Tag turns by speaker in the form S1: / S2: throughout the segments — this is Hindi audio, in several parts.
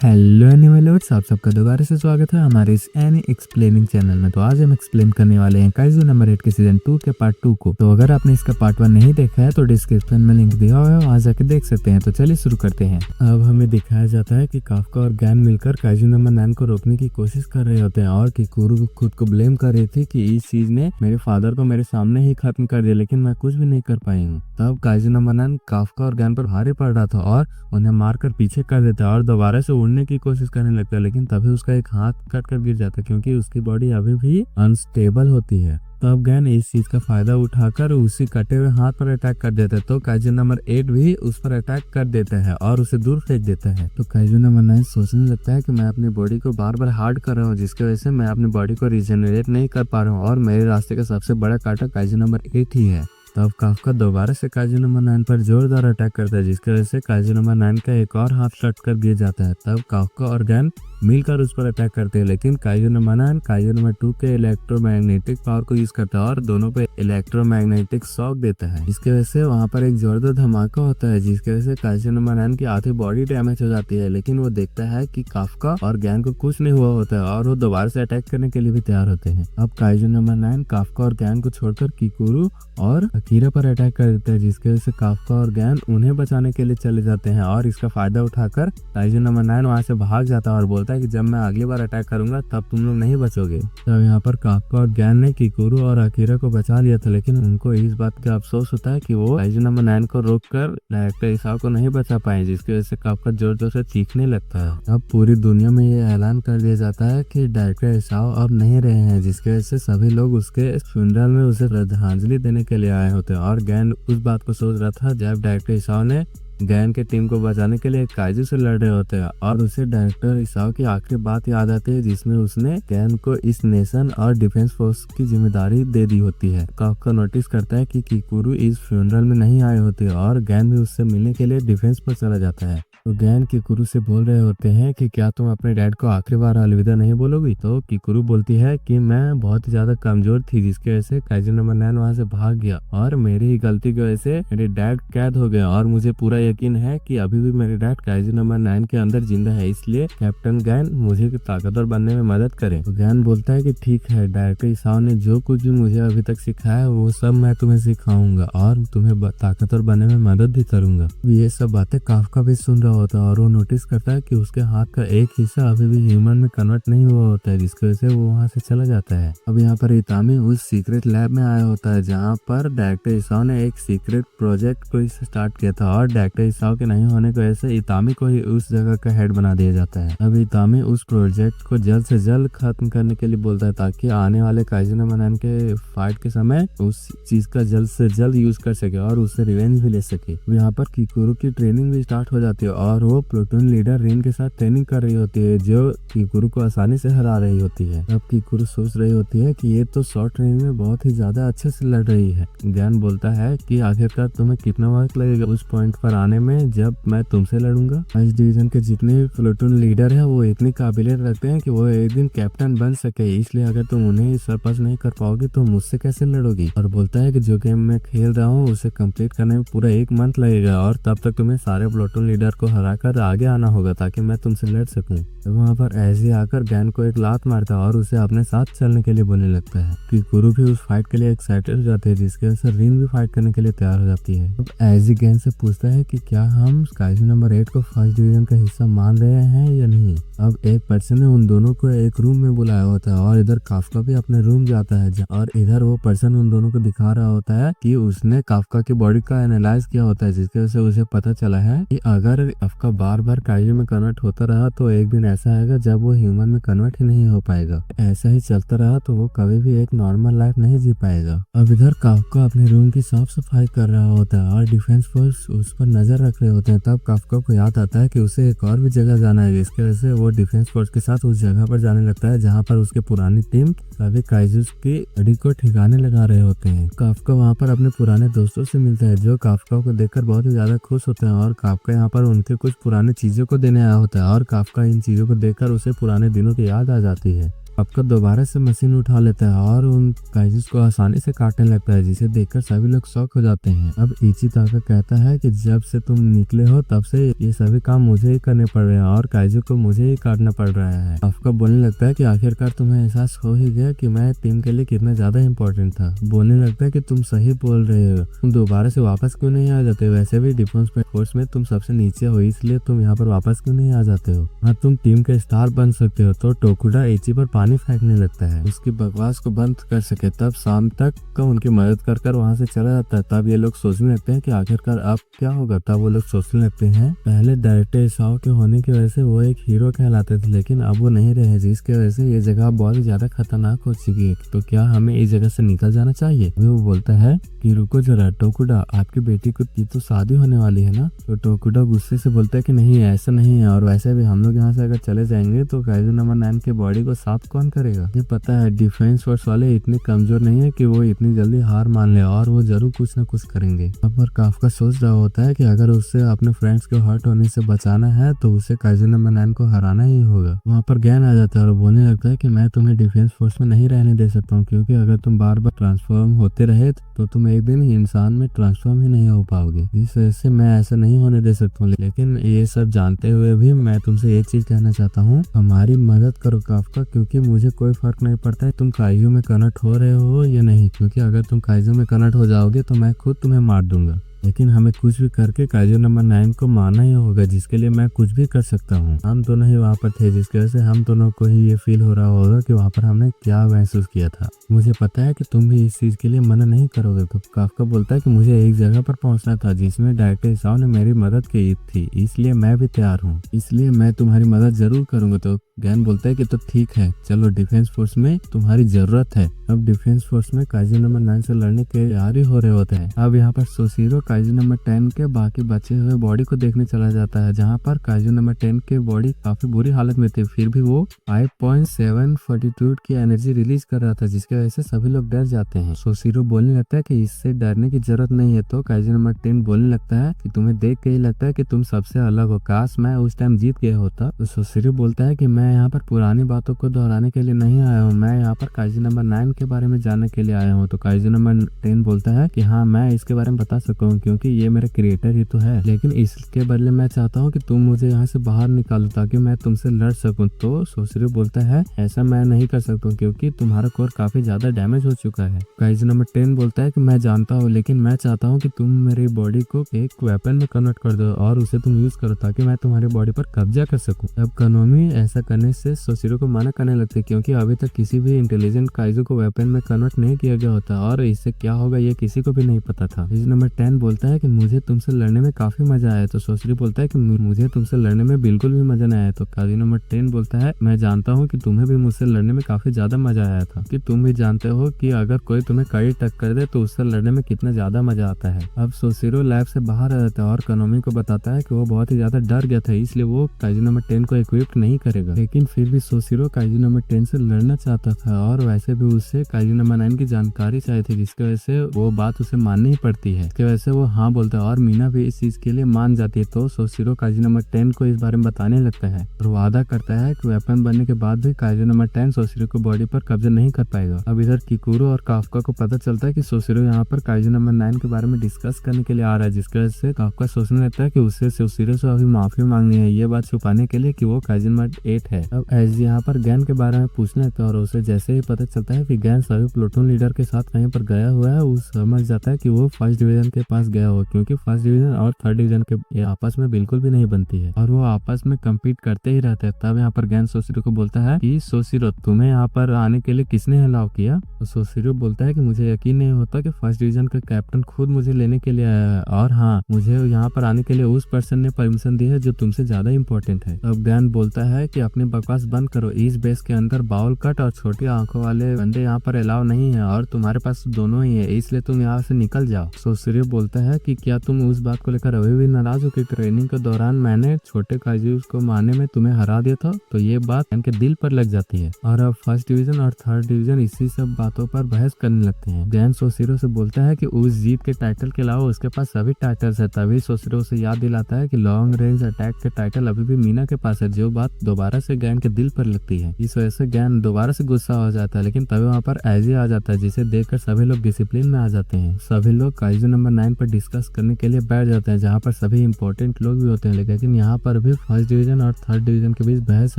S1: हेलो एनिमल आप सबका दोबारा से स्वागत है हमारे इस एनी एक्सप्लेनिंग चैनल में। तो आज हम एक्सप्लेन करने वाले हैं काइजू नंबर 8 के सीजन 2 के पार्ट 2 को। तो अगर आपने इसका पार्ट 1 नहीं देखा है तो डिस्क्रिप्शन में लिंक दिया हुआ है, वहां जाके देख सकते हैं। तो चलिए शुरू करते हैं। अब हमें दिखाया जाता है कि काफका और गैन मिलकर काइजू नंबर 9 को रोकने की कोशिश कर रहे होते हैं और किकुरू खुद को ब्लेम कर रही थी कि इस चीज ने मेरे फादर को मेरे सामने ही खत्म कर दिया, लेकिन मैं कुछ भी नहीं कर पाई हूँ। तब काइजू नंबर 9 काफका और गैन पर भारी पड़ रहा था और उन्हें मारकर पीछे कर देता और दोबारा से उड़ने की कोशिश करने लगता है, लेकिन तभी उसका एक हाथ कट कर गिर जाता है क्योंकि उसकी बॉडी अभी भी अनस्टेबल होती है। तब गैन इस चीज का फायदा उठाकर उसी कटे हुए हाथ पर अटैक कर देता है। तो काइजू नंबर 8 भी उस पर अटैक कर देता है और उसे दूर फेंक देता है। तो काइजू नंबर 9 सोचने लगता है कि मैं अपनी बॉडी को बार बार हार्ड कर रहा हूँ, जिसकी वजह से मैं अपनी बॉडी को रिजेनरेट नहीं कर पा रहा हूँ और मेरे रास्ते का सबसे बड़ा कांटा काइजू नंबर 8 ही है। तब काफका दोबारा से काइजू नंबर 9 पर जोरदार अटैक करता है, जिसकी वजह से काइजू नंबर 9 का एक और हाथ कट कर गिर जाता है। तब काफका और गैन मिलकर उस पर अटैक करते हैं, लेकिन काइजू नंबर 9 काइजू नंबर 2 के इलेक्ट्रोमैग्नेटिक पावर को यूज करता है और दोनों पे इलेक्ट्रोमैग्नेटिक शॉक देता है। इसकी वजह से वहाँ पर एक जोरदार धमाका होता है, जिसकी वजह से काइजू नंबर 9 की आधी बॉडी डैमेज हो जाती है। लेकिन वो देखता है कि काफका और गैन को कुछ नहीं हुआ होता है और वो दोबारा से अटैक करने के लिए भी तैयार होते हैं। अब काइजू नंबर 9 काफका और गैन को छोड़कर किकुरू और अकीरा पर अटैक कर देता है, जिसकी वजह से काफका और गैन उन्हें बचाने के लिए चले जाते हैं और इसका फायदा उठाकर काइजू नंबर 9 वहाँ से भाग जाता है और बोलता है कि जब मैं अगली बार अटैक करूंगा तब तुम लोग नहीं बचोगे। तब यहाँ पर काफका और गैन ने किकुरू और अकीरा को बचा लिया था, लेकिन उनको इस बात का अफसोस होता है कि वो काइजू नंबर 9 को रोककर डायरेक्टर इसाओ को नहीं बचा पाए, जिसकी वजह से काफका जोर जोर से चीखने लगता है। अब पूरी दुनिया में ये ऐलान कर दिया जाता है कि डायरेक्टर इसाओ अब नहीं रहे हैं, जिसकी वजह से सभी लोग उसके फ्यूनरल में उसे श्रद्धांजलि देने के लिए आए होते हैं। और गैन उस बात को सोच रहा था जब डायरेक्टर इसाओ ने गैन के टीम को बचाने के लिए काइजू से लड़ रहे होते हैं और उसे डायरेक्टर इसाओ की आखिरी बात याद आती है, जिसमें उसने गैन को इस नेशन और डिफेंस फोर्स की जिम्मेदारी दे दी होती है। काफका नोटिस करता है कि किकुरू इस फ्यूनरल में नहीं आए होते और गैन भी उससे मिलने के लिए डिफेंस पर चला जाता है। तो गैन किकुरू से बोल रहे होते हैं कि क्या तुम अपने डैड को आखिरी बार अलविदा नहीं बोलोगी। तो किकुरू बोलती है कि मैं बहुत ही ज्यादा कमजोर थी, जिसकी वजह से काइजू नंबर 9 वहां से भाग गया और मेरी ही गलती की वजह से मेरे डैड कैद हो गए और मुझे पूरा यकीन है कि अभी भी मेरे डैड काइजू नंबर 9 के अंदर जिंदा है, इसलिए कैप्टन गैन मुझे ताकतवर बनने में मदद करे। तो गैन बोलता है कि ठीक है, डायरेक्टर इसाओ ने जो कुछ भी मुझे अभी तक सिखाया वो सब मैं तुम्हें सिखाऊंगा और तुम्हें ताकतवर बनने में मदद भी करूंगा। ये सब बातें काफका भी सुन होता है और वो नोटिस करता है कि उसके हाथ का एक हिस्सा अभी भी ह्यूमन में कन्वर्ट नहीं हुआ होता है, जिसकी वजह से वो वहां से चला जाता है। अब यहाँ पर इतामी उस सीक्रेट लैब में आया होता है, जहाँ पर डायरेक्टर इसाओ ने एक सीक्रेट प्रोजेक्ट को स्टार्ट किया था और डायरेक्टर इसाओ के नहीं होने की वजह से इतामी को ही उस जगह का हेड बना दिया जाता है। अब इतामी उस प्रोजेक्ट को जल्द से जल्द खत्म करने के लिए बोलता है, ताकि आने वाले काइजू नंबर 9 के फाइट के समय उस चीज का जल्द से जल्द यूज कर सके और उससे रिवेंज भी ले सके। यहाँ पर किकुरू की ट्रेनिंग भी स्टार्ट हो जाती है और वो प्लूटून लीडर रिन के साथ ट्रेनिंग कर रही होती है, जो किकुरू को आसानी से हरा रही होती है। अब किकुरू सोच रही होती है कि ये तो शॉर्ट रेंज में बहुत ही ज्यादा अच्छे से लड़ रही है। ज्ञान बोलता है कि आखिरकार तुम्हें कितना वक्त लगेगा उस पॉइंट पर आने में जब मैं तुमसे लड़ूंगा। इस डिवीजन के जितने भी प्लूटून लीडर है वो इतनी काबिलियत रखते हैं कि वो एक दिन कैप्टन बन सके, इसलिए अगर तुम उन्हें सरपास नहीं कर पाओगी तो मुझसे कैसे लड़ोगी। और बोलता है कि जो गेम मैं खेल रहा हूँ उसे कंप्लीट करने में पूरा 1 मंथ लगेगा और तब तक तुम्हें सारे प्लूटून लीडर को हराकर आगे आना होगा ताकि मैं तुमसे लड़ सकूं। तो वहाँ पर ऐसे आकर गैन को एक लात मारता है और उसे अपने साथ चलने के लिए बोलने लगता है। किकुरू भी उस फाइट के लिए एक्साइटेड हो जाते हैं, जिसकी वजह से रिन भी फाइट करने के लिए तैयार हो जाती है। अब ऐसी गैन से पूछता है कि क्या हम काइजू नंबर 8 को फर्स्ट डिवीजन का हिस्सा मान रहे हैं या नहीं। अब एक पर्सन ने उन दोनों को एक रूम में बुलाया होता है और इधर काफका भी अपने रूम जाता है और इधर वो पर्सन उन दोनों को दिखा रहा होता है कि उसने काफका की बॉडी का एनालाइज किया होता है, जिसकी वजह से उसे पता चला है कि अगर काफका बार बार काइजू में कन्वर्ट होता रहा तो एक दिन ऐसा आएगा जब वो ह्यूमन में कन्वर्ट ही नहीं हो पाएगा। ऐसा ही चलता रहा तो वो कभी भी एक नॉर्मल लाइफ नहीं जी पाएगा। अब इधर काफका अपने रूम की साफ सफाई कर रहा होता है और डिफेंस फोर्स उस पर नजर रख रहे होते हैं। तब काफका को याद आता है कि उसे एक और भी जगह जाना है, जिसकी वजह से वो डिफेंस फोर्स के साथ उस जगह पर जाने लगता है जहाँ पर उसके पुरानी टीम सभी काइजूस की अड़ी को ठिकाने लगा रहे होते हैं। काफका वहाँ पर अपने पुराने दोस्तों से मिलता है, जो काफका को देखकर बहुत ही ज्यादा खुश होते हैं और काफका यहाँ पर उनके कुछ पुराने चीजों को देने आया होता है और काफका इन चीजों को देखकर उसे पुराने दिनों की याद आ जाती है। आपका दोबारा से मशीन उठा लेता है और उन काइजूस को आसानी से काटने लगता है, जिसे देखकर सभी लोग शॉक हो जाते हैं। अब इचिताका कहता है कि जब से तुम निकले हो तब से ये सभी काम मुझे ही करने पड़ रहे हैं और काइजू को मुझे ही काटना पड़ रहा है। आपका बोलने लगता है कि आखिरकार तुम्हें एहसास हो ही गया कि मैं टीम के लिए कितना ज्यादा इम्पोर्टेंट था। बोलने लगता है कि तुम सही बोल रहे हो, तुम दोबारा से वापस क्यों नहीं आ जाते? वैसे भी डिफेंस फोर्स में तुम सबसे नीचे हो, इसलिए तुम यहाँ पर वापस क्यों नहीं आ जाते हो? हाँ, तुम टीम के स्टार बन सकते हो। तो टोकुडा इची पर पानी फेंकने लगता है उसकी बकवास को बंद कर सके। तब शाम तक का उनकी मदद कर वहाँ से चला जाता है। तब ये लोग सोचने लगते हैं कि आखिरकार अब क्या होगा। तब वो लोग सोचने लगते हैं पहले डायरेक्टर इसाओ के होने की वजह से वो एक हीरो कहलाते थे, लेकिन अब वो नहीं रहे, जिसकी वजह से ये जगह बहुत ही ज्यादा खतरनाक हो चुकी है। तो क्या हमें इस जगह से निकल जाना चाहिए? वो बोलता है कि रुको जरा टोकुडा, आपकी बेटी की तो शादी होने वाली है ना? तो टोकुडा गुस्से से बोलता है कि नहीं, ऐसा नहीं है, और वैसे भी हम लोग यहाँ से अगर चले जाएंगे तो काइजू नंबर 9 के बॉडी को साफ कौन करेगा? ये पता है डिफेंस फोर्स वाले इतने कमजोर नहीं है कि वो इतनी जल्दी हार मान ले, और वो जरूर कुछ न कुछ करेंगे। अब पर काफका सोच रहा होता है कि अगर उससे अपने फ्रेंड्स को हर्ट होने से बचाना है तो उसे काइजू नंबर 9 को हराना ही होगा। वहाँ पर गैन आ जाता है और बोलने लगता है कि मैं तुम्हें डिफेंस फोर्स में नहीं रहने दे सकता हूँ, क्योंकि अगर तुम बार बार ट्रांसफॉर्म होते रहे तो तुम एक दिन इंसान में ट्रांसफॉर्म ही नहीं हो पाओगे। इस वजह से मैं ऐसा नहीं होने दे सकता हूँ। लेकिन ये सब जानते हुए भी मैं तुमसे एक चीज कहना चाहता हूँ, हमारी मदद करो काफका, क्योंकि मुझे कोई फर्क नहीं पड़ता है तुम काइजू में कन्वर्ट हो रहे हो या नहीं, क्योंकि अगर तुम काइजू में कन्वर्ट हो जाओगे तो मैं खुद तुम्हें मार दूंगा। लेकिन हमें कुछ भी करके काइजू नंबर 9 को मारना ही होगा, जिसके लिए मैं कुछ भी कर सकता हूँ। हम दोनों ही वहाँ पर थे, जिसकी वजह से हम दोनों को ही ये फील हो रहा होगा कि वहाँ पर हमने क्या महसूस किया था। मुझे पता है कि तुम भी इस चीज के लिए मना नहीं करोगे। तो काफका बोलता है कि मुझे एक जगह पर पहुंचना था जिसमें डायरेक्टर इसाओ ने मेरी मदद की थी, इसलिए मैं भी तैयार हूँ, इसलिए मैं तुम्हारी मदद जरूर करूंगा। तो गैन बोलता है कि तो ठीक है, चलो डिफेंस फोर्स में तुम्हारी जरूरत है। अब डिफेंस फोर्स में काइजू नंबर 9 से लड़ने के तैयार हो रहे होते हैं। अब यहाँ पर सोशिरो काइजू नंबर 10 के बाकी बचे हुए बॉडी को देखने चला जाता है, जहाँ पर काइजू नंबर 10 के बॉडी काफी बुरी हालत में थे, फिर भी वो 5.7 फॉर्टिट्यूड की एनर्जी रिलीज कर रहा था, जिसकी वजह से सभी लोग डर जाते हैं। सोशिरो बोलने लगता है कि इससे डरने की जरूरत नहीं है। तो काइजू नंबर 10 बोलने लगता है कि तुम्हें देख के ही लगता है कि तुम सबसे अलग हो, काश मैं उस टाइम जीत गया होता। तो सोशिरो बोलता है कि मैं यहाँ पर पुरानी बातों को दोहराने के लिए नहीं आया हूँ, मैं यहाँ पर काइजू नंबर 9 के बारे में जानने के लिए आया हूँ। तो काइजू नंबर 10 बोलता है कि हाँ, मैं इसके बारे में बता सकूँ, क्योंकि ये मेरा क्रिएटर ही तो है, लेकिन इसके बदले मैं चाहता हूँ कि तुम मुझे यहाँ से बाहर निकालो ताकि मैं तुमसे लड़ सकूँ। तो सोशिरो बोलता है ऐसा मैं नहीं कर सकता हूँ, क्योंकि तुम्हारा कोर काफी ज्यादा डैमेज हो चुका है। काइजू नंबर 10 बोलता है कि मैं जानता हूँ, लेकिन मैं चाहता हूँ कि तुम मेरी बॉडी को एक वेपन में कन्वर्ट कर दो और उसे तुम यूज करो ताकि मैं तुम्हारी बॉडी पर कब्जा कर सकूं। अब कानोमी ऐसा करने से सोशिरो को मना करने लगते, क्योंकि अभी तक किसी भी इंटेलिजेंट काइजू को वेपन में कन्वर्ट नहीं किया गया होता और इससे क्या होगा ये किसी को भी नहीं पता था। काइजू नंबर 10 बोलता है कि मुझे तुमसे लड़ने में काफी मजा आया। तो सोशिरो बोलता है कि मुझे तुमसे लड़ने में बिल्कुल भी मजा नहीं आया। तो काइजू नंबर 10 बोलता है मैं जानता हूँ कि तुम्हें भी मुझसे लड़ने में काफी ज्यादा मजा आया था, कि तुम भी जानते हो कि अगर कोई तुम्हें कड़ी टक्कर दे तो उससे लड़ने में कितना ज्यादा मजा आता है। अब सोशिरो लैब से बाहर आ जाता है और कानोमी को बताता है कि वो बहुत ही ज्यादा डर गया था, इसलिए वो काइजू नंबर 10 को इक्विप नहीं करेगा। लेकिन फिर भी सोशिरो काइजू नंबर 10 से लड़ना चाहता था और वैसे भी उससे काइजू नंबर 9 की जानकारी चाहिए थी, जिसकी वजह से वो बात उसे माननी ही पड़ती है। इसकी वजह से वो हाँ बोलता है और मीना भी इस चीज के लिए मान जाती है। तो सोशिरो काइजू नंबर 10 को इस बारे में बताने लगता है और वादा करता है कि वेपन बनने के बाद भी काइजू नंबर 10 सोशिरो को बॉडी पर कब्जा नहीं कर पाएगा। अब इधर किकुरो और काफका को पता चलता है कि सोशिरो यहाँ पर काइजू नंबर 9 के बारे में डिस्कस करने के लिए आ रहा है, जिसकी वजह से काफका सोचने लगता है कि उससे सोशिरो से अभी माफी मांगनी है, ये बात छुपाने के लिए कि वो काइजू नंबर 8 है। अब एस यहाँ पर गैन के बारे में पूछने लगता है और उसे जैसे ही पता चलता है कि गैन सभी प्लूटून लीडर के साथ कहीं पर गया हुआ है, वो समझ जाता है कि वो फर्स्ट डिवीजन के पास गया हुआ, क्योंकि फर्स्ट डिवीजन और थर्ड डिवीजन के ये आपस में बिल्कुल भी नहीं बनती है और वो आपस में कम्पीट करते ही रहते हैं। तब यहाँ पर गैन सोशिरो को बोलता है कि सोशिरो तुम्हें यहाँ पर आने के लिए किसने अलाउ किया? तो सोशिरो बोलता है कि मुझे यकीन नहीं होता कि फर्स्ट डिवीजन का कैप्टन खुद मुझे लेने के लिए आया है, और हाँ, मुझे यहाँ पर आने के लिए उस पर्सन ने परमिशन दी है जो तुमसे ज्यादा इम्पोर्टेंट है। अब गैन बोलता है कि अपनी बकवास बंद करो, इस बेस के अंदर बाउल कट और छोटी आंखों वाले बंदे यहाँ पर अलाउ नहीं है और तुम्हारे पास दोनों ही है, इसलिए तुम यहाँ से निकल जाओ। सोशिरो बोलता बोलता है कि क्या तुम उस बात को लेकर अभी भी नाराज हो कि ट्रेनिंग के दौरान मैंने छोटे काइजूस को मारने में तुम्हें हरा दिया था। तो ये बात गैन के दिल पर लग जाती है और अब फर्स्ट डिवीजन और थर्ड डिवीजन इसी सब बातों पर बहस करने लगते हैं। गैन सोशिरो से बोलता है कि उस जीत के टाइटल के अलावा उसके पास सभी टाइटल्स है। तभी सोशिरो उसे याद दिलाता है कि लॉन्ग रेंज अटैक के टाइटल अभी भी मीना के पास है, जो बात दोबारा से गैन के दिल पर लगती है। इस वजह से गैन दोबारा से गुस्सा हो जाता है, लेकिन तभी वहाँ पर एजी आ जाता है, जिसे देखकर सभी लोग डिसिप्लिन में आ जाते हैं। सभी लोग काइजू नंबर 9 पर डिस्कस करने के लिए बैठ जाते हैं, जहाँ पर सभी इंपॉर्टेंट लोग भी होते हैं। लेकिन यहाँ पर भी फर्स्ट डिवीजन और थर्ड डिवीजन के बीच बहस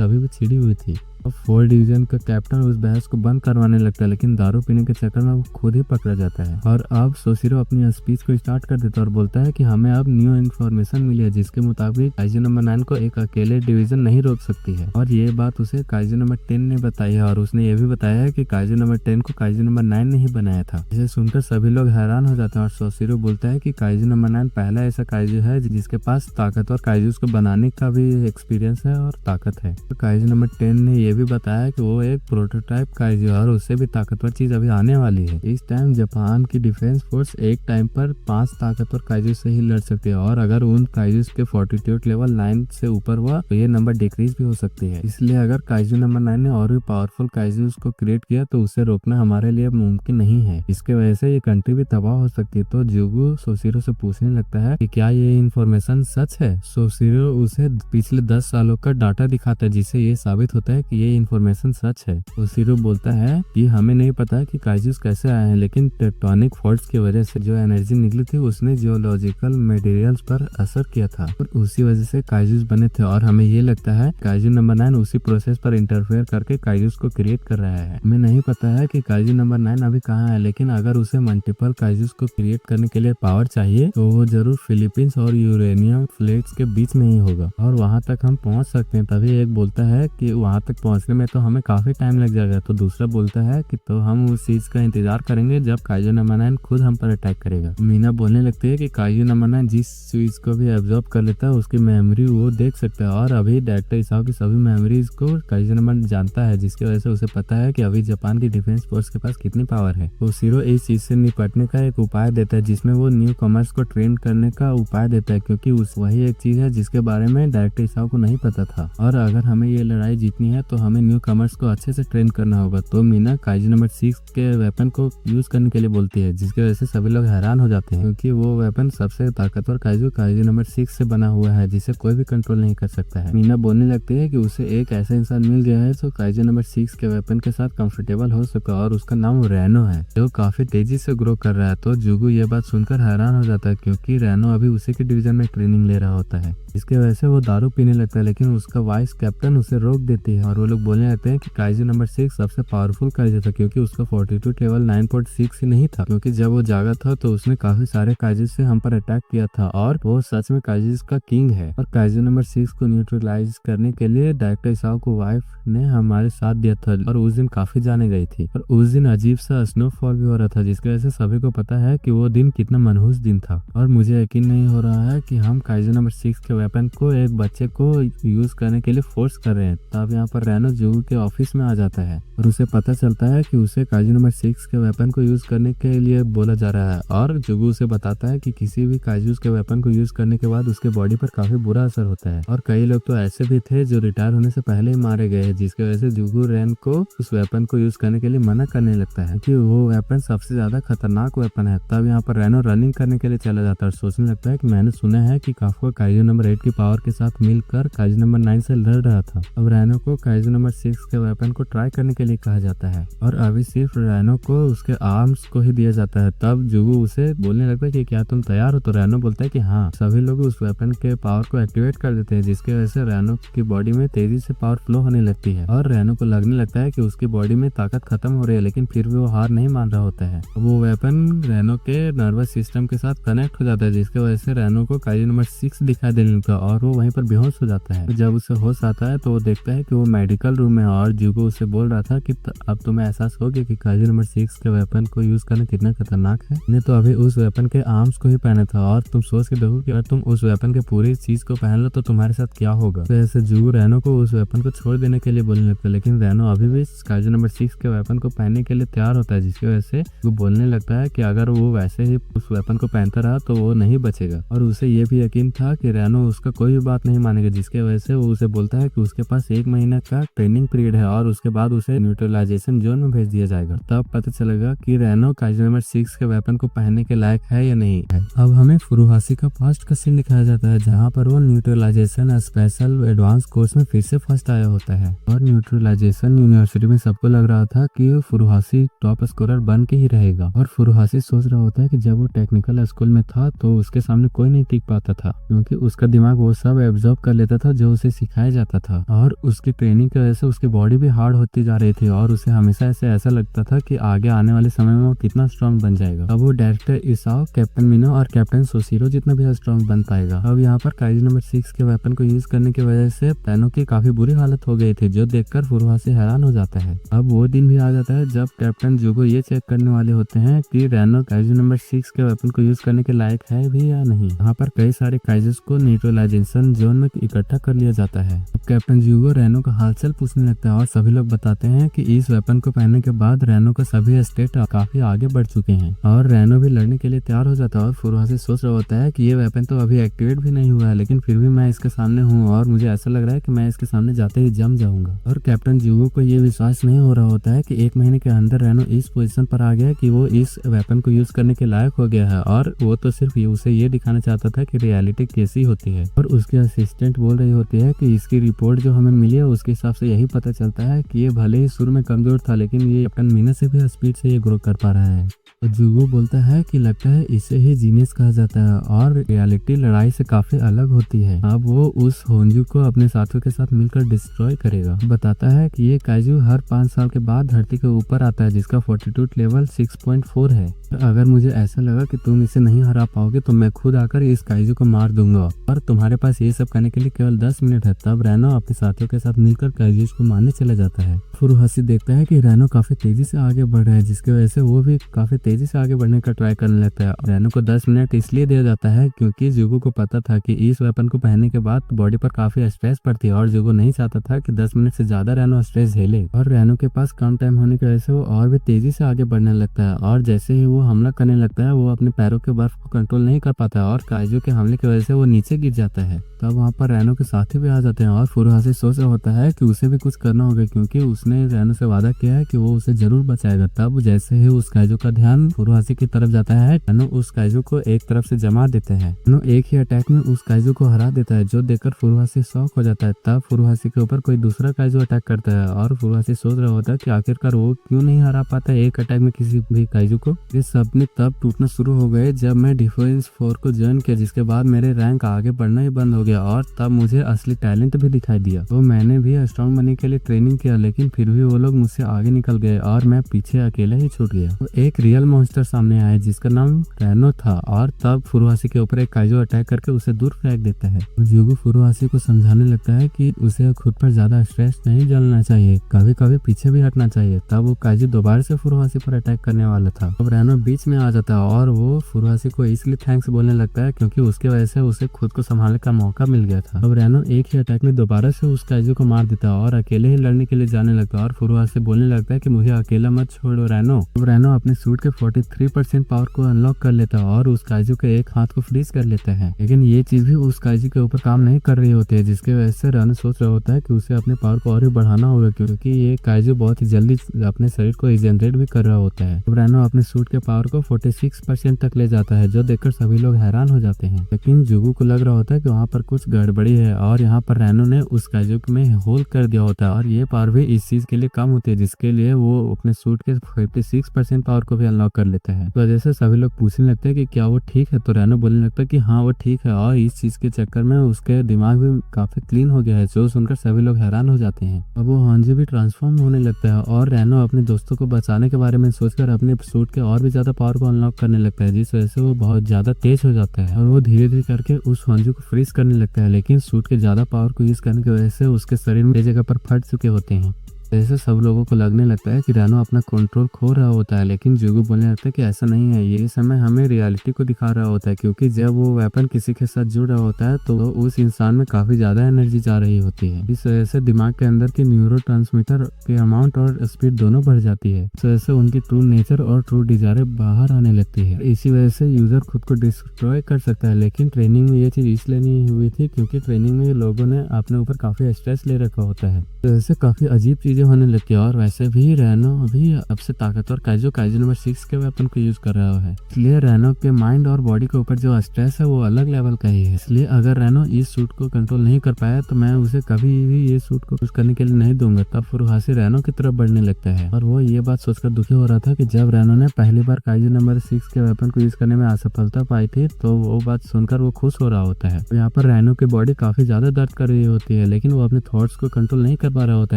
S1: अभी भी छिड़ी हुई थी। अब फोर्थ डिवीजन का कैप्टन उस बहस को बंद करवाने लगता है, लेकिन दारू पीने के चक्कर में वो खुद ही पकड़ा जाता है। और अब सोशिरो अपनी स्पीच को स्टार्ट कर देता है और बोलता है कि हमें अब न्यू इन्फॉर्मेशन मिली है, जिसके मुताबिक काइजू नंबर 9 को एक अकेले डिवीजन नहीं रोक सकती है। और ये बात उसे काइजू नंबर 10 ने बताई है और उसने ये भी बताया है कि काइजू नंबर 10 को काइजू नंबर 9 ने ही बनाया था। इसे सुनकर सभी लोग हैरान हो जाते हैं और सोशिरो बोलता है कि काइजू नंबर 9 पहला ऐसा काइजू है जिसके पास ताकतवर काइजूस को बनाने का भी एक्सपीरियंस है और ताकत है। तो काइजू नंबर 10 ने ये भी बताया कि वो एक प्रोटोटाइप काइजू है और उससे भी ताकतवर चीज अभी आने वाली है। इस टाइम जापान की डिफेंस फोर्स एक टाइम पर 5 ताकतवर काइजू से ही लड़ सकती है और अगर उन काइजूस के फोर्टिट्यूड लेवल 9 से ऊपर हुआ तो ये नंबर डिक्रीज भी हो सकती है। इसलिए अगर काइजू नंबर 9 ने और भी पावरफुल काइजूस को क्रिएट किया तो उसे रोकना हमारे लिए मुमकिन नहीं है। इसके वजह से ये कंट्री भी तबाह हो सकती है। तो जुगू सोशिरो से पूछने लगता है कि क्या ये इन्फॉर्मेशन सच है। सोशिरो उसे पिछले 10 सालों का डाटा दिखाता है, जिससे ये साबित होता है कि ये इन्फॉर्मेशन सच है। सोशिरो बोलता है कि हमें नहीं पता कि काइजूस कैसे आए हैं, लेकिन टेक्टोनिक फॉल्ट्स की वजह से जो एनर्जी निकली थी उसने जियोलॉजिकल मटेरियल्स पर असर किया था और उसी वजह से काइजूस बने थे। और हमें ये लगता है काइजू नंबर 9 उसी प्रोसेस पर इंटरफेयर करके काइजूस को क्रिएट कर रहा है। हमें नहीं पता है कि काइजू नंबर 9 अभी कहाँ है, लेकिन अगर उसे मल्टीपल काइजूस को क्रिएट करने के लिए पावर चाहिए तो वो जरूर फिलीपींस और यूरेनियम फ्लेट्स के बीच में ही होगा और वहां तक हम पहुंच सकते हैं। तभी एक बोलता है कि वहां तक पहुंचने में तो हमें काफी टाइम लग जाएगा। तो दूसरा बोलता है कि तो हम उस चीज का इंतजार करेंगे जब काइजू नंबर 9 खुद हम पर अटैक करेगा। मीना बोलने लगती है कि काइजू नंबर 9 जिस चीज को भी एब्जॉर्ब कर लेता है उसकी मेमोरी वो देख सकता है और अभी डायरेक्टर इसाओ की सभी मेमोरीज को काइजू नंबर जानता है, जिसकी वजह से उसे पता है कि अभी जापान की डिफेंस फोर्स के पास कितनी पावर है। तो सीरो इस चीज से निपटने का एक उपाय देता है, जिसमें वो न्यू कमर्स को ट्रेन करने का उपाय देता है, क्योंकि उस वही एक चीज है जिसके बारे में डायरेक्टर इसाओ को नहीं पता था। और अगर हमें ये लड़ाई जीतनी है तो हमें न्यू कमर्स को अच्छे से ट्रेन करना होगा। तो मीना काइजू नंबर 6 के वेपन को यूज करने के लिए बोलती है, जिसकी वजह से सभी लोग हैरान हो जाते हैं, क्योंकि वो वेपन सबसे ताकतवर काइजू नंबर 6 से बना हुआ है, जिसे कोई भी कंट्रोल नहीं कर सकता है। मीना बोलने लगती है कि उसे एक ऐसा इंसान मिल गया है जो काइजू नंबर 6 के वेपन के साथ कंफर्टेबल हो सका और उसका नाम रैनो है, जो काफी तेजी से ग्रो कर रहा है। तो जुगू ये बात सुनकर हैरान हो जाता है, क्योंकि रैनो अभी उसी के डिवीजन में ट्रेनिंग ले रहा होता है। इसके वजह से वो दारू पीने लगता है, लेकिन उसका वाइस कैप्टन उसे रोक देती है और वो लोग बोलने लगते हैं कि काइजू नंबर 6 सबसे पावरफुल काइजू था, क्योंकि उसका फोर्टिट्यूड लेवल 9.6 ही नहीं था, क्योंकि जब वो जागा था तो उसने काफी सारे काइजू से हम पर अटैक किया था और वो सच में काइजूस का किंग है। और काइजू नंबर 6 को न्यूट्रलाइज करने के लिए डायरेक्टर इसाओ को वाइफ ने हमारे साथ दिया था और उस दिन काफी जाने गई थी और उस दिन अजीब सा स्नोफॉल भी हो रहा था, जिसकी वजह से सभी को पता है कि वो दिन कितना मनहूस दिन था। और मुझे यकीन नहीं हो रहा है कि हम काइजू नंबर 6 के वेपन को एक बच्चे को यूज करने के लिए फोर्स कर रहे हैं। तब यहाँ पर रैनो जुगू के ऑफिस में आ जाता है और उसे पता चलता है कि उसे काइजू नंबर 6 के वेपन को यूज करने के लिए बोला जा रहा है और जुगू उसे बताता है कि किसी भी काइजूस के वेपन को यूज करने के बाद उसके बॉडी पर काफी बुरा असर होता है और कई लोग तो ऐसे भी थे जो रिटायर होने से पहले ही मारे गए हैं, जिसकी वजह से जुगू रैन को उस वेपन को यूज करने के लिए मना करने लगता है कि वो वेपन सबसे ज्यादा खतरनाक वेपन है। तब यहाँ पर रैनो रनिंग करने के लिए चला जाता है और सोचने लगता है कि मैंने सुना है कि काफका काइजू नंबर 8 की पावर के साथ मिलकर काइजू नंबर 9 से लड़ रहा था। अब रैनो को काइजू नंबर 6 के वेपन को ट्राई करने के लिए कहा जाता है और अभी सिर्फ रैनो को उसके आर्म्स को ही दिया जाता है। तब जुगू उसे बोलने लगता है कि क्या तुम तैयार हो। तो रैनो बोलता है कि हाँ। सभी लोग उस वेपन के पावर को एक्टिवेट कर देते हैं, जिसकी वजह से रैनो की बॉडी में तेजी से पावर फ्लो होने लगती है और रैनो को लगने लगता है कि उसकी बॉडी में ताकत खत्म हो रही है, लेकिन फिर भी वो हार नहीं मान रहा होता है। वो वेपन रैनो के नर्वस सिस्टम के साथ कनेक्ट हो जाता है, जिसकी वजह से रैनो को काइजू नंबर 6 दिखाई देने लगता है और वो वहीं पर बेहोश हो जाता है। जब उसे होश आता है तो वो देखता है कि वो मेडिकल रूम में और जुगू उसे बोल रहा था कि अब तुम्हें एहसास हो गया कि काइजू नंबर 6 के वेपन को यूज करना कितना खतरनाक है। मैंने तो अभी उस वेपन के आर्म्स को ही पहना था और तुम सोच के देखो कि अगर तुम उस वेपन के पूरी चीज को पहन लो तो तुम्हारे साथ क्या होगा। तो ऐसे जुगू रैनो को उस वेपन को छोड़ देने के लिए बोलने लगता है, लेकिन रैनो अभी भी काइजू नंबर 6 के वेपन को पहनने के लिए तैयार होता है, जिसकी वजह से वो बोलने लगता है कि अगर वो वैसे ही उस वेपन को पहनता रहा तो वो नहीं बचेगा। और उसे ये भी यकीन था कि रैनो उसका कोई भी बात नहीं मानेगा, जिसके वजह से वो उसे बोलता है कि उसके पास 1 महीना का ट्रेनिंग पीरियड है और उसके बाद उसे न्यूट्रलाइजेशन जोन में भेज दिया जाएगा। तब पता चलेगा कि रैनो काइजो नंबर 6 के वेपन को पहनने के लायक है या नहीं है। अब हमें फुरुहाशी का पास्ट का सीन दिखाया जाता है, जहाँ पर वो न्यूट्रलाइजेशन स्पेशल एडवांस कोर्स में फिर से फर्स्ट आया होता है। और न्यूट्रलाइजेशन यूनिवर्सिटी में सबको लग रहा था कि फुरुहाशी टॉप स्कोरर बन के ही रहेगा। और फुरुहाशी सोच रहा होता है कि जब वो टेक्निकल स्कूल में था तो उसके सामने कोई नहीं टिक पाता था, क्योंकि उसका दिमाग वो सब एब्जॉर्ब कर लेता था जो उसे सिखाया जाता था। और उसकी ट्रेनिंग की वजह से उसकी बॉडी भी हार्ड होती जा रही थी और उसे हमेशा ऐसा लगता था कि आगे आने वाले समय में वो कितना स्ट्रांग बन जाएगा। अब वो डायरेक्टर इसाओ, कैप्टन मिनो और कैप्टन सोशिरो जितना भी स्ट्रांग बन पाएगा। अब यहाँ पर काइजो नंबर 6 के वेपन को यूज करने की वजह से रैनो की काफी बुरी हालत हो गई थी, जो देखकर फुरुहाशी हैरान हो जाता है। अब वो दिन भी आ जाता है जब कैप्टन जुगो ये चेक करने वाले होते हैं कि रैनो काइजो नंबर 6 के वेपन को यूज करने के लायक है भी या नहीं। यहाँ पर कई सारे काइजोस को न्यूट्रलाइजेशन जोन में इकट्ठा कर लिया जाता है। अब कैप्टन जुगो रैनो का हालचाल पूछने लगता है और सभी लोग बताते हैं कि इस वेपन को पहनने के बाद रैनो का सभी स्टेट काफी आगे बढ़ चुके हैं और रैनो भी लड़ने के लिए तैयार हो जाता है। और फुरुहाशी सोच रहा होता है कि ये वेपन तो अभी एक्टिवेट भी नहीं हुआ है, लेकिन फिर भी मैं इसके सामने हूँ और मुझे ऐसा लग रहा है कि मैं इसके सामने जाते ही जम जाऊंगा। और कैप्टन जुगो को ये विश्वास नहीं हो रहा होता है कि 1 महीने के अंदर रैनो इस पोजीशन पर आ गया कि वो इस वेपन को यूज करने के लायक हो गया है। और वो तो सिर्फ उसे ये दिखाना चाहता था कि रियलिटी कैसी होती है। और उसके असिस्टेंट बोल रही होती है कि इसकी रिपोर्ट जो हमें मिली है उसके हिसाब से यही पता चलता है कि ये भले ही शुरू में कमजोर था, लेकिन ये कैप्टन मीना से भी स्पीड से ये ग्रो कर पा रहा है। तो जुगो बोलता है कि लगता है इसे ही जीनियस कहा जाता है और रियलिटी लड़ाई से काफी अलग होती है। अब वो उस होंजू को अपने साथियों के साथ मिलकर डिस्ट्रॉय करेगा। बताता है कि ये काइजू हर 5 साल के बाद धरती के ऊपर आता है, जिसका फोर्टिट्यूड लेवल 6.4 है। अगर मुझे ऐसा लगा कि तुम इसे नहीं हरा पाओगे तो मैं खुद आकर इस काइजू को मार दूंगा और तुम्हारे पास ये सब करने के लिए केवल 10 मिनट है। तब रैनो अपने साथियों के साथ मिलकर काइजू को मारने चला जाता है। फुरुहाशी देखता है कि रैनो काफी तेजी से आगे बढ़ रहा है, जिसकी वजह से वो भी काफी तेजी से आगे बढ़ने का ट्राई करने लगता है। रैनो को 10 मिनट इसलिए दिया जाता है क्योंकि जुगो को पता था कि इस वेपन को पहनने के बाद बॉडी पर काफी स्ट्रेस पड़ती है और जुगो नहीं चाहता था कि 10 मिनट से ज्यादा रैनो स्ट्रेस झेले। और रैनो के पास कम टाइम होने की वजह से वो और भी तेजी से आगे बढ़ने लगता है और जैसे ही वो हमला करने लगता है वो अपने पैरों के बर्फ को कंट्रोल नहीं कर पाता है और काइजू के हमले की वजह से वो नीचे गिर जाता है। तब वहाँ पर रैनो के साथी भी आ जाते हैं और फुरुहाशी सोच रहा होता है कि उसे भी कुछ करना होगा, क्योंकि उसने रैनो से वादा किया है कि वो उसे जरूर बचाएगा। तब जैसे ही उस काइजू का ध्यान फुरुहाशी की तरफ जाता है, रैनो उस काइजू को एक तरफ से जमा देते हैं। रैनो एक ही अटैक में उस काइजू को हरा देता है, जो देखकर फुरुहाशी शॉक हो जाता है। तब फुरुहाशी के ऊपर कोई दूसरा काइजू अटैक करता है और फुरुहाशी सोच रहा होता है कि आखिरकार वो क्यों नहीं हरा पाता एक अटैक में किसी भी काइजू को। ये सपने तब टूटना शुरू हो गए जब मैं डिफेंस 4 को ज्वाइन किया, जिसके बाद मेरे रैंक आगे बढ़ना ही बंद हो गया और तब मुझे असली टैलेंट भी दिखाई दिया। तो मैंने भी स्ट्रांग बनने के लिए ट्रेनिंग किया, लेकिन फिर भी वो लोग मुझसे आगे निकल गए और मैं पीछे अकेला ही छूट गया। तो एक रियल मॉन्स्टर सामने आया जिसका नाम रैनो था और तब फुरुहाशी के ऊपर एक काइजू अटैक करके उसे दूर फेंक देता है। जुगो फुरुहाशी को समझाने लगता है कि उसे खुद पर ज्यादा स्ट्रेस नहीं डालना चाहिए, कभी कभी पीछे भी हटना चाहिए। तब वो काइजू दोबारा से फुरुहाशी पर अटैक करने वाला था। अब रैनो बीच में आ जाता है और वो फुरुहाशी को इसलिए थैंक्स बोलने लगता है क्योंकि उसके वजह से उसे खुद को संभालने का मौका मिल गया था। अब रैनो एक ही अटैक में दोबारा से उस काइजू को मार देता है और अकेले ही लड़ने के लिए जाने लगता है और फुरुहाशी बोलने लगता है कि मुझे अकेला मत छोड़ो रैनो। अब रैनो अपने सूट के 43% पावर को अनलॉक कर लेता है और उस काइजू के एक हाथ को फ्रीज कर लेता है, लेकिन ये चीज भी उस काइजू के ऊपर काम नहीं कर रही होती है, जिसके वजह से रैनो सोच रहा होता है कि उसे अपने पावर को और भी बढ़ाना होगा, क्योंकि ये काइजू बहुत ही जल्दी अपने शरीर को रिजेनरेट भी कर रहा होता है। अब रैनो अपने सूट के पावर को 46% तक ले जाता है, जो देखकर सभी लोग हैरान हो जाते हैं। लेकिन जुगो को लग रहा होता है कि वहाँ पर कुछ गड़बड़ी है और यहाँ पर रैनो ने उस काइजू में होल कर दिया होता है और ये पावर भी इस चीज के लिए कम होती है, जिसके लिए वो अपने सूट के 56% पावर को भी अनलॉक कर लेता है। तो वजह से सभी लोग पूछने लगते हैं कि क्या वो ठीक है, तो रैनो बोलने लगता है कि हाँ वो ठीक है और इस चीज के चक्कर में उसके दिमाग भी काफी क्लीन हो गया है, जो सुनकर सभी लोग हैरान हो जाते हैं। अब वो हांजी भी ट्रांसफॉर्म होने लगता है और रैनो अपने दोस्तों को बचाने के बारे में सोचकर अपने सूट के और भी ज्यादा पावर को अनलॉक करने लगता है, जिस वजह से वो बहुत ज्यादा तेज हो जाता है और वो धीरे धीरे करके उस हांजी को फ्रीज करने लगता है। लेकिन सूट के ज्यादा पावर को यूज करने की वजह से उसके शरीर में जगह पर फट चुके होते हैं, जैसे सब लोगों को लगने लगता है कि रैनो अपना कंट्रोल खो रहा होता है, लेकिन जुगो बोलने लगता है कि ऐसा नहीं है, ये समय हमें रियलिटी को दिखा रहा होता है, क्योंकि जब वो वेपन किसी के साथ जुड़ रहा होता है तो उस इंसान में काफी ज्यादा एनर्जी जा रही होती है। इस वजह से दिमाग के अंदर की न्यूरोट्रांसमीटर के अमाउंट और स्पीड दोनों बढ़ जाती है। इस वजह से उनकी ट्रू नेचर और ट्रू डिजायर बाहर आने लगती है। इसी वजह से यूजर खुद को डिस्ट्रॉय कर सकता है। लेकिन ट्रेनिंग में ये चीज इसलिए नहीं हुई थी क्योंकि ट्रेनिंग में लोगों ने अपने ऊपर काफी स्ट्रेस ले रखा होता है, तो ऐसे काफी अजीब चीजें होने लगती है। और वैसे भी रैनो अभी अब से ताकतवर काइजू नंबर 6 के वेपन को यूज कर रहा है, इसलिए रैनो के माइंड और बॉडी के ऊपर जो स्ट्रेस है वो अलग लेवल का ही है। इसलिए अगर रैनो इस सूट को कंट्रोल नहीं कर पाया तो मैं उसे कभी भी ये सूट को यूज करने के लिए नहीं दूंगा। तब फुरुहाशी रैनो की तरफ बढ़ने लगता है और वो ये बात सोचकर दुखी हो रहा था कि जब रैनो ने पहली बार काइजू नंबर 6 के वेपन को यूज करने में असफलता पाई थी तो वो बात सुनकर वो खुश हो रहा होता है। यहाँ पर रैनो की बॉडी काफी ज्यादा दर्द कर रही होती है, लेकिन वो अपने थॉट्स को कंट्रोल नहीं कर पा रहा होता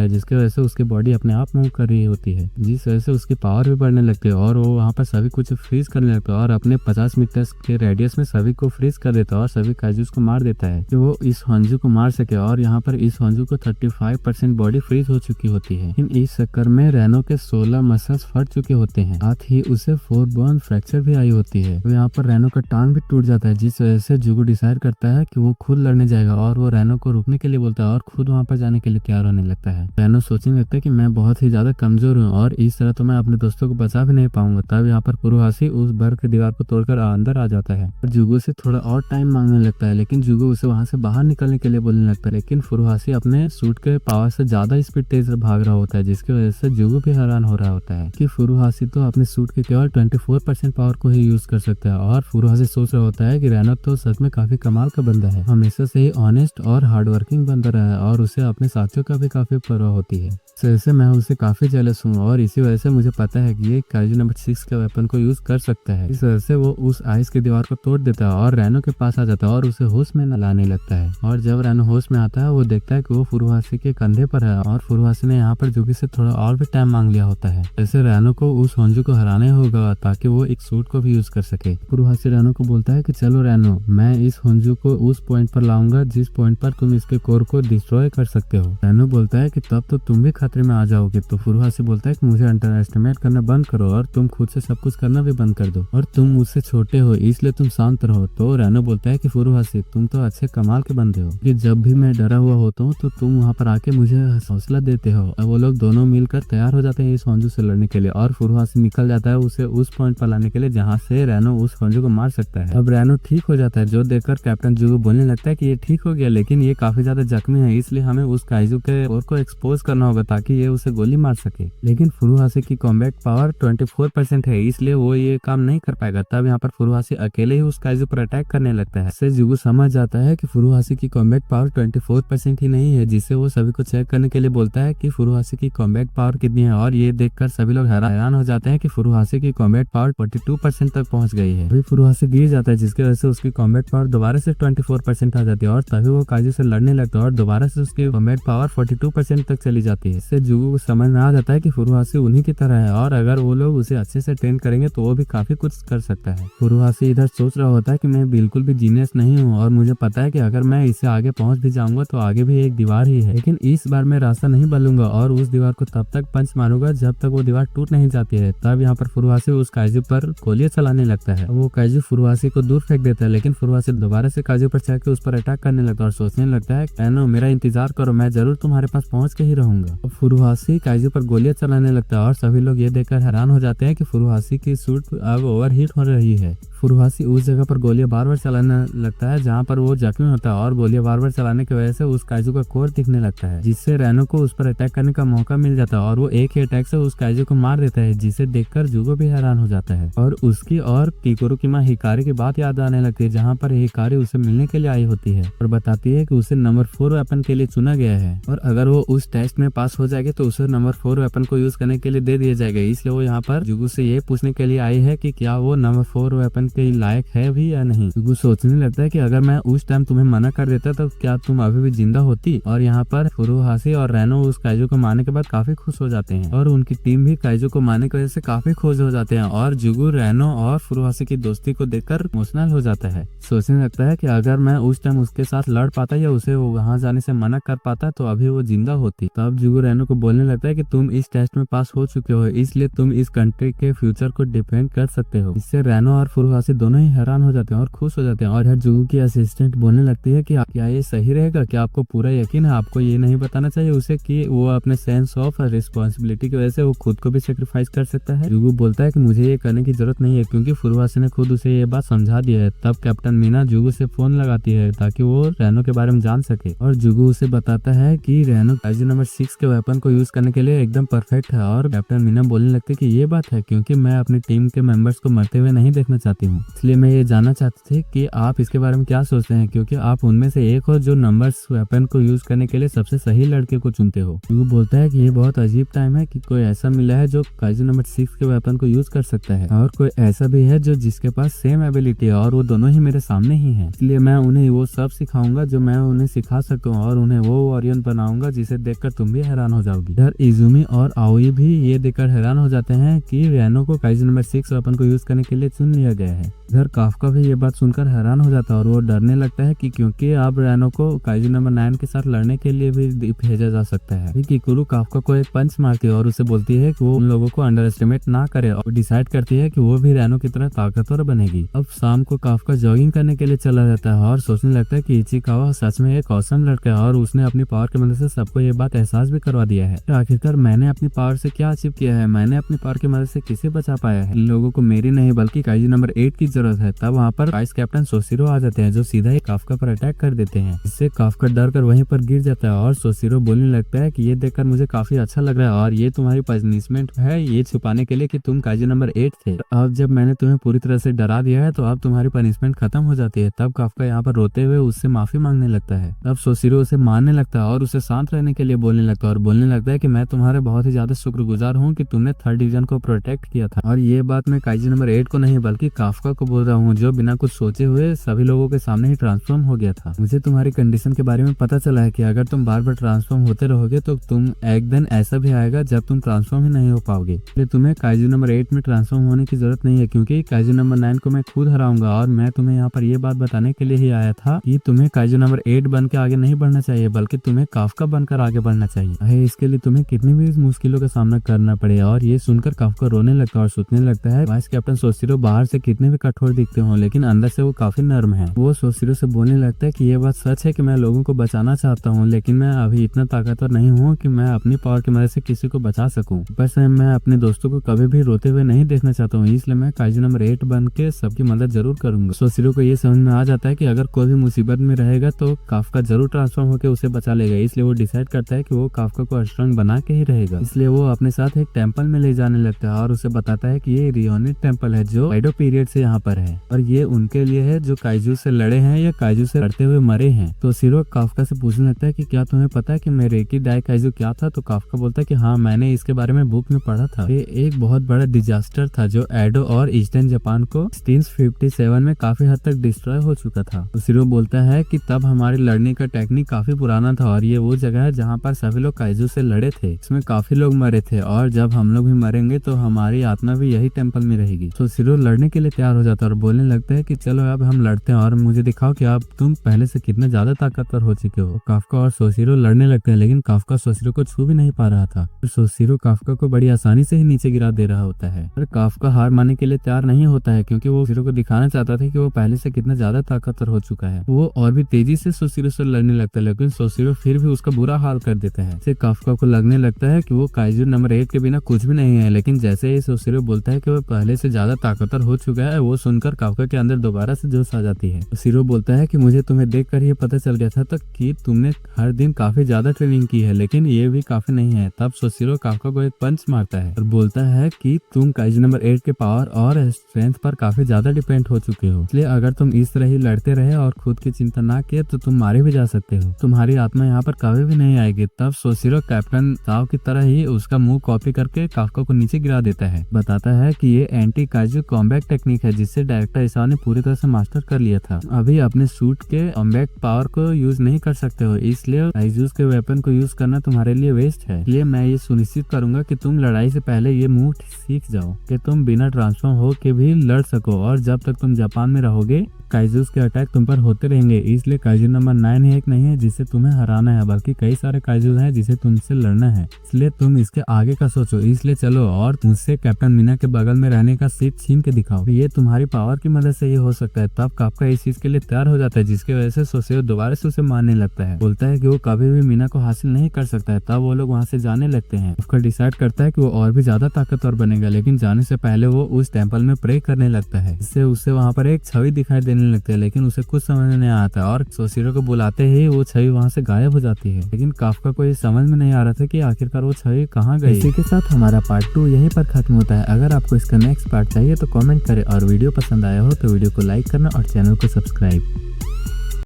S1: है, जिसकी वजह से उसकी बॉडी अपने आप मूव कर रही होती है, जिस वजह से उसकी पावर भी बढ़ने लगती है और वो वहाँ पर सभी कुछ फ्रीज करने लगता है और अपने 50 मीटर के रेडियस में सभी को फ्रीज कर देता है और सभी काइजूस को मार देता है कि वो इस हंजू को मार सके। और यहाँ पर इस हंजू को 35% बॉडी फ्रीज हो चुकी होती है। इस चक्कर में रैनो के 16 मसल्स फट चुके होते हैं, साथ ही उसे 4 बोन फ्रैक्चर भी आई होती है। तो यहाँ पर रैनो का टांग भी टूट जाता है, जिस वजह से जुगो डिसाइड करता है कि वो खुद लड़ने जाएगा और वो रैनो को रुकने के लिए बोलता है और खुद वहाँ पर जाने के लिए तैयार होने लगता है। रैनो सोचने लगता है कि मैं बहुत ही ज्यादा कमजोर हूँ और इस तरह तो मैं अपने दोस्तों को बचा भी नहीं पाऊंगा। तब यहाँ पर फुरुहाशी उस बर की दीवार को तोड़कर अंदर आ जाता है और जुगो से थोड़ा और टाइम मांगने लगता है, लेकिन जुगो उसे वहाँ से बाहर निकलने के लिए बोलने लगता है। लेकिन फुरुहाशी अपने सूट के पावर से ज्यादा स्पीड तेज भाग रहा होता है, जिसकी वजह से जुगो भी हैरान हो रहा होता है कि फुरुहाशी तो अपने सूट के केवल 24% पावर को ही यूज कर सकता है। और फुरुहाशी सोच रहा होता है कि रैनो तो सच में काफी कमाल का बंदा है, हमेशा से ही ऑनेस्ट और हार्डवर्किंग बंदा रहा है और उसे अपने साथियों का भी काफी परवाह होती है। से मैं उसे काफी जेलस हूँ और इसी वजह से मुझे पता है कि ये काइजू नंबर 6 के वेपन को यूज कर सकता है। इस वजह से वो उस आइस की दीवार को तोड़ देता है और रैनो के पास आ जाता है और उसे होश में लाने लगता है। और जब रैनो होश में आता है वो देखता है कि वो फुरुहाशी के कंधे पर है और फुरुहाशी ने यहाँ पर जुगी से थोड़ा और भी टाइम मांग लिया होता है। जैसे रैनो को उस होंजू को हराना होगा ताकि वो एक सूट को भी यूज कर सके। फुरुहाशी रैनो को बोलता है कि चलो रैनो, मैं इस होंजू को उस पॉइंट पर लाऊंगा जिस पॉइंट पर तुम इसके कोर को डिस्ट्रॉय कर सकते हो। रैनो बोलता है कि तब तो तुम भी खतरे में आ जाओगे। तो फुरुहाशी बोलता है कि मुझे अंडर एस्टिमेट करना बंद करो और तुम खुद से सब कुछ करना भी बंद कर दो और तुम मुझसे छोटे हो इसलिए तुम शांत रहो। तो रैनो बोलता है कि फुरुहाशी, तुम तो अच्छे कमाल के बंदे हो कि जब भी मैं डरा हुआ होता हूँ तो तुम वहाँ पर आके मुझे हौसला देते हो। अब वो लोग दोनों मिलकर तैयार हो जाते हैं इस होंजू से लड़ने के लिए और फुरुहाशी निकल जाता है उसे उस पॉइंट पर लाने के लिए जहाँ से रैनो उस होंजू को मार सकता है। अब रैनो ठीक हो जाता है, जो देखकर कैप्टन जुगो बोलने लगता है कि ये ठीक हो गया, लेकिन ये काफी ज्यादा जख्मी है, इसलिए हमें उस काइजू के कोर को एक्सपोज करना होगा ताकि ये उसे गोली मार सके। लेकिन फुरुहाशी की कॉम्बैट पावर 24% है, इसलिए वो ये काम नहीं कर पाएगा। तब यहाँ पर फुरुहाशी अकेले ही उस काइजू पर अटैक करने लगता है। इससे जुगो समझ जाता है कि फुरुहाशी की कॉम्बैट पावर 24% ही नहीं है, जिससे वो सभी को चेक करने के लिए बोलता है कि फुरुहाशी की कॉम्बैट पावर कितनी है और ये देखकर सभी लोग हैरान हो जाते हैं कि फुरुहाशी की कॉम्बैट पावर 42% तक पहुंच गई है। अभी फुरुहाशी गिर जाता है, जिसकी वजह से उसकी कॉम्बैट पावर दोबारा से 24% आ जाती है और तभी वो काइजू से लड़ने लगता है और दोबारा से उसकी कॉम्बैट पावर 42% तक चली जाती है। इससे जुगो को समझ में आ जाता है कि फुरुहाशी उन्हीं की तरह है और अगर वो लोग उसे अच्छे से ट्रेन करेंगे तो वो भी काफी कुछ कर सकता है। फुरुहाशी इधर सोच रहा होता है कि मैं बिल्कुल भी जीनियस नहीं हूँ और मुझे पता है कि अगर मैं इससे आगे पहुंच भी जाऊंगा तो आगे भी एक दीवार ही है, लेकिन इस बार मैं रास्ता नहीं बदलूंगा और उस दीवार को तब तक पंच मारूंगा जब तक वो दीवार टूट नहीं जाती है। तब यहाँ पर फुरुहाशी उस काइजू पर गोलियां चलाने लगता है। वो काइजू फुरुहाशी को दूर फेंक देता है, लेकिन फुरुहाशी दोबारा से काइजू पर चढ़ के उस पर अटैक करने लगता है और सोचने लगता है कैनो, मेरा इंतजार करो, मैं जरूर तुम्हारे पास पहुंच के ही रहूंगा। फुरुहाशी काइजू पर गोलियां चलाने लगता है और सभी लोग ये देखकर हैरान हो जाते हैं कि फुरुहाशी की सूट अब ओवरहीट हो रही है। फुरुहाशी उस जगह पर गोलियां बार बार चलाने लगता है जहां पर वो जख्मी होता है और गोलियां बार बार चलाने की वजह से उस काइजू का कोर दिखने लगता है, जिससे रैनो को उस पर अटैक करने का मौका मिल जाता है और वो एक ही अटैक से उस काइजू को मार देता है, जिसे देखकर जुगो भी हैरान हो जाता है। और उसकी और किकोरू की माँ हिकारी की बात याद आने लगती है, जहाँ पर हिकारी उसे मिलने के लिए आई होती है और बताती है कि उसे नंबर 4 वेपन के लिए चुना गया है और अगर वो उस टेस्ट में पास हो जाएगी तो उसे नंबर 4 वेपन को यूज करने के लिए दे दिया जाएगा। इसलिए वो यहाँ पर जुगो से ये पूछने के लिए आई है कि क्या वो नंबर 4 वेपन के लायक है भी या नहीं। जुगो सोचने लगता है कि अगर मैं उस टाइम तुम्हें मना कर देता तो क्या तुम अभी भी जिंदा होती। और यहाँ पर फुरुहाशी और रैनो उस काइजू को मारने के बाद काफी खुश हो जाते हैं और उनकी टीम भी काइजू को मारने की वजह से काफी खुश हो जाते हैं और जुगो रैनो और फुरुहाशी की दोस्ती को देखकर इमोशनल हो जाता है। सोचने लगता है कि अगर मैं उस टाइम उसके साथ लड़ पाता या उसे वहां जाने से मना कर पाता तो अभी वो जिंदा होती। तब जुगो रेनो को बोलने लगता है कि तुम इस टेस्ट में पास हो चुके हो, इसलिए तुम इस कंट्री के फ्यूचर को डिफेंड कर सकते हो। इससे रेनो और फुरुहाशी दोनों ही हैरान हो जाते हैं और खुश हो जाते हैं। और हर जुगू की असिस्टेंट बोलने लगती है कि क्या ये सही रहेगा, क्या आपको पूरा यकीन है, आपको ये नहीं बताना चाहिए उसे कि वो अपने सेंस ऑफ रिस्पॉन्सिबिलिटी की वजह से वो खुद को भी सेक्रीफाइस कर सकता है। जुगू बोलता है कि मुझे ये करने की जरूरत नहीं है क्योंकि फुरुहाशी ने खुद उसे ये बात समझा दी है। तब कैप्टन मीना जुगू से फोन लगाती है ताकि वो रेनो के बारे में जान सके और जुगू उसे बताता है कि रेनो काइजू नंबर 6 के वेपन को यूज करने के लिए एकदम परफेक्ट है। और कैप्टन मीना बोलने लगते कि ये बात है क्योंकि मैं अपनी टीम के मेंबर्स को मरते हुए नहीं देखना चाहती हूँ, इसलिए मैं ये जानना चाहती थी कि आप इसके बारे में क्या सोचते हैं क्योंकि आप उनमें से एक हो जो नंबर्स वेपन को यूज करने के लिए सबसे सही लड़के को चुनते हो। जुगू बोलता है कि ये बहुत अजीब टाइम है कि कोई ऐसा मिला है जो काइजू नंबर 6 के वेपन को यूज कर सकता है और कोई ऐसा भी है जो जिसके पास सेम एबिलिटी है और वो दोनों ही मेरे सामने ही है, इसलिए मैं उन्हें वो सब सिखाऊंगा जो मैं उन्हें सिखा सकूं और उन्हें वो वॉरियर बनाऊंगा जिसे देखकर तुम भी हैरान हो जाओगी। इधर इजुमी और आओई भी ये देखकर हैरान हो जाते हैं कि रेनो को काइजू नंबर 6 वेपन को यूज करने के लिए चुन लिया गया है। इधर काफका भी ये बात सुनकर हैरान हो जाता है और वो डरने लगता है कि क्योंकि अब रेनो को काइजू नंबर 9 के साथ लड़ने के लिए भी भेजा जा सकता है। किकुरु काफका को एक पंच मारती है और उसे बोलती है कि वो उन लोगों को अंडर एस्टिमेट ना करे और डिसाइड करती है कि वो भी रेनो की तरह ताकतवर बनेगी। अब शाम को काफका जॉगिंग करने के लिए चला जाता है और सोचने लगता है कि इचिकावा सच में एक औसम लड़का है और उसने अपनी पावर की मदद से सबको ये बात एहसास भी करवा दिया है। तो आखिरकार मैंने अपनी पावर से क्या अचीव किया है, मैंने अपनी पावर की मदद से किसे बचा पाया है। इन लोगों को मेरी नहीं बल्कि काइजू नंबर 8 की जरूरत है। तब वहाँ पर वाइस कैप्टन सोशिरो आ जाते हैं जो सीधा ही काफका पर अटैक कर देते हैं। इससे काफका डर कर वहीं पर गिर जाता है और सोशिरो बोलने लगता है कि ये देखकर मुझे काफी अच्छा लग रहा है और ये तुम्हारी पनिशमेंट है ये छुपाने के लिए कि तुम काइजू नंबर 8 थे। अब जब मैंने तुम्हें पूरी तरह से डरा दिया है तो अब तुम्हारी पनिशमेंट खत्म हो जाती है। तब काफका यहाँ पर रोते हुए उससे माफी मांगने लगता है। तब सोशिरो उसे मारने लगता है और उसे शांत रहने के लिए बोलने लगता है और बोलने लगता है कि मैं तुम्हारे बहुत ही ज्यादा शुक्रगुजार हूँ कि तुमने 3rd डिवीजन को प्रोटेक्ट किया था। और ये बात मैं काइजू नंबर 8 को नहीं बल्कि काफका को बोल रहा हूँ जो बिना कुछ सोचे हुए सभी लोगों के सामने ही ट्रांसफॉर्म हो गया था। मुझे तुम्हारी कंडीशन के बारे में पता चला है कि अगर तुम बार बार ट्रांसफॉर्म होते रहोगे तो तुम एक दिन ऐसा भी आएगा जब तुम ट्रांसफॉर्म ही नहीं हो पाओगे, इसलिए तुम्हें काइजू नंबर 8 में ट्रांसफॉर्म होने की जरूरत नहीं है क्योंकि काइजू नंबर 9 को मैं खुद हराऊंगा। और मैं तुम्हें यहाँ पर ये बात बताने के लिए ही आया था कि तुम्हें काइजू नंबर 8 बन के आगे नहीं बढ़ना चाहिए बल्कि तुम्हें काफका बनकर आगे बढ़ना चाहिए। इसके लिए तुम्हें कितनी भी मुश्किलों का सामना करना पड़े। और ये सुनकर काफका रोने लगता है और सोचने लगता है वाइस कैप्टन सोशिरो बाहर से कितने भी कठोर दिखते हो लेकिन अंदर से वो काफी नर्म है। वो सोशिरो से बोलने लगता है कि ये बात सच है कि मैं लोगों को बचाना चाहता हूँ लेकिन मैं अभी इतना ताकतवर नहीं हूँ कि मैं अपनी पावर की मदद से किसी को बचा सकूं। बस मैं अपने दोस्तों को कभी भी रोते हुए नहीं देखना चाहता हूँ, इसलिए मैं काइजू नंबर 8 बन के सबकी मदद जरूर करूंगा। सोशिरो को ये समझ में आ जाता है कि अगर कोई भी मुसीबत में रहेगा तो काफका जरूर ट्रांसफॉर्म होकर उसे बचा लेगा, इसलिए वो डिसाइड करता है कि वो काफका को स्ट्रांग बना के ही रहेगा। इसलिए वो अपने साथ एक टेम्पल में ले जाने लगता है और उसे बताता है कि ये रियोनिट टेम्पल है जो एडो पीरियड से यहाँ पर है और ये उनके लिए है जो काइजू से लड़े हैं या काइजू से लड़ते हुए मरे हैं। तो शिरो काफका से पूछने लगता है कि क्या तुम्हें पता है कि मेरेकी डाई काइजू क्या था। तो काफका बोलता है कि हाँ मैंने इसके बारे में बुक में पढ़ा था। ये एक बहुत बड़ा डिजास्टर था जो एडो और ईस्टर्न जापान को 1657 में काफी हद तक डिस्ट्रॉय हो चुका था। तो शिरो बोलता है कि तब हमारे लड़ने का टेक्निक काफी पुराना था और ये वो जगह है जहाँ पर सभी लोग काइजू से लड़े थे, इसमें काफी लोग मरे थे और जब हम लोग भी मरेंगे तो हमारी आत्मा भी यही टेम्पल में रहेगी। तो शिरो लड़ने के लिए तैयार हो जाता है और बोलने लगता है कि चलो अब हम लड़ते हैं और मुझे दिखाओ कि अब तुम पहले से कितने ज्यादा ताकतवर हो चुके हो। काफका और सोशिरो लड़ने लगते हैं लेकिन काफका सोशिरो को छू भी नहीं पा रहा था। सोशिरो काफका को बड़ी आसानी से ही नीचे गिरा दे रहा होता है और काफका हार मानने के लिए तैयार नहीं होता है क्योंकि वो सोशिरो को दिखाना चाहता था कि वो पहले से कितना ज्यादा ताकतवर हो चुका है। वो और भी तेजी से सोशिरो से लड़ने लगता है लेकिन सोशिरो फिर भी उसका बुरा हाल कर देता है। इससे काफका को लगने लगता है कि वो काइजू नंबर 8 के बिना कुछ भी नहीं है, लेकिन जैसे ही सोशिरो बोलता है कि वो पहले से ज्यादा ताकतवर हो चुका है वो सुनकर काफका के अंदर दोबारा से जोश आ जाती है। सोशिरो बोलता है कि मुझे तुम्हें देखकर ये पता चल गया था तक कि तुमने हर दिन काफी ज्यादा ट्रेनिंग की है लेकिन ये भी काफी नहीं है। तब सोशिरो काफका को एक पंच मारता है और बोलता है कि तुम काइजू नंबर 8 के पावर और स्ट्रेंथ पर काफी ज्यादा डिपेंड हो चुके हो, इसलिए अगर तुम इस तरह ही लड़ते रहे और खुद की चिंता ना किए तो तुम मारे भी जा सकते हो, तुम्हारी आत्मा यहाँ पर कभी भी नहीं आएगी। तब सोशिरो कैप्टन ताओ की तरह ही उसका मुंह कॉपी करके काफका को नीचे गिरा देता है। बताता है कि ये एंटी काइजू कॉम्बैट टेक्निक है जिससे डायरेक्टर इसाओ ने पूरी तरह से मास्टर कर लिया था। अभी अपने सूट के कॉम्बैट पावर को यूज नहीं कर सकते हो, इसलिए काइजूस के वेपन को यूज करना तुम्हारे लिए वेस्ट है। इसलिए मैं ये सुनिश्चित करूंगा कि तुम लड़ाई से पहले ये मूव सीख जाओ कि तुम बिना ट्रांसफॉर्म हो के भी लड़ सको और जब तक तुम जापान में रहोगे काइजूस के अटैक तुम पर होते रहेंगे। इसलिए काइजू नंबर 9 ही एक नहीं है जिसे तुम्हें हराना है बल्कि कई सारे काइजूस हैं जिसे जिसे तुमसे लड़ना है, इसलिए तुम इसके आगे का सोचो। इसलिए चलो और मुझसे कैप्टन मीना के बगल में रहने का सीट छीन के दिखाओ। ये तुम्हारी पावर की मदद से ये हो सकता है। तब काफका इस चीज के लिए तैयार हो जाता है, जिसकी वजह से सोसियो दोबारा से उसे मारने लगता है। बोलता है कि वो कभी भी मीना को हासिल नहीं कर सकता है। तब वो लोग वहाँ से जाने लगते हैं। काफका डिसाइड करता है कि वो और भी ज्यादा ताकतवर बनेगा, लेकिन जाने से पहले वो उस टेम्पल में प्रे करने लगता है। इससे उसे वहाँ पर एक छवि दिखाई देने लगती है, लेकिन उसे कुछ समझ में नहीं आता और सोसिरो को बुलाते ही वो छवि वहाँ से गायब हो जाती है। लेकिन काफका को ये समझ में नहीं आ रहा था कि आखिरकार वो छवि कहाँ गई। इसी के साथ हमारा पार्ट 2 यहीं पर खत्म होता है। अगर आपको इसका नेक्स्ट पार्ट चाहिए तो कमेंट करें और वीडियो पसंद आया हो तो वीडियो को लाइक करना और चैनल को सब्सक्राइब।